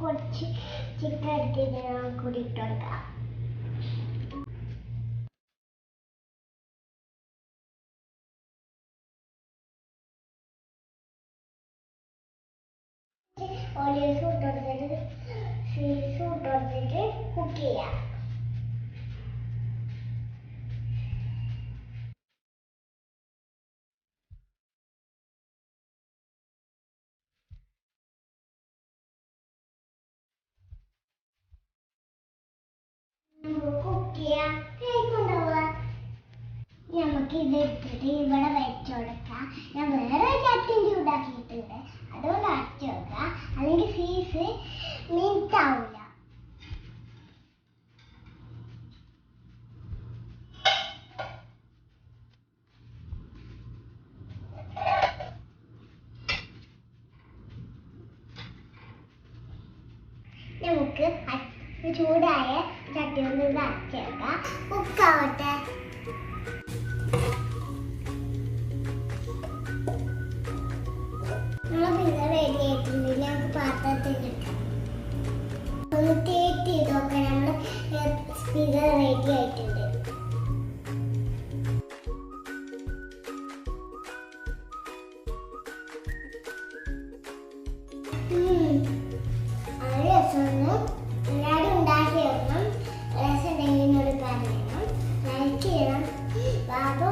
കുറച്ച് ചിക്കൻ എടുത്തിട്ട് കൂടി ഇട്ട് കൊടുക്കാം. ഓലിയൻസ് ഇട്ട് കൊടുത്തിട്ട് കുക്ക് ചെയ്യാം. നമുക്ക് ഇത് എടുത്തിട്ട് ഇവിടെ വെച്ച് കൊടുക്കാം. ഞാൻ വേറെ ചട്ടിയും ചൂടാക്കിയിട്ടുണ്ട്, അതുകൊണ്ട് അടച്ചു വെക്കാം, അല്ലെങ്കിൽ ഫീസ് മിനിറ്റാവില്ല. നമുക്ക് ചൂടായ ചട്ടി കൊണ്ട് ഇത് അടച്ചേക്കാം. കുക്കാവട്ടെ. നമ്മൾ പിസ്സ റെഡി ആയിട്ടുണ്ട്. നമുക്ക് പാത്രത്തിൽ ഇടാം. ഒന്ന് ടേസ്റ്റ് ചെയ്ത് നോക്കാം. നമ്മൾ പിസ്സ റെഡി ആയിട്ടുണ്ട്. എല്ലാവരും ഉണ്ടാക്കി വെക്കണം. രസം ഉണ്ടെങ്കിൽ എന്നോട് പറയണം. ലൈക്ക് ചെയ്യണം. ബാബു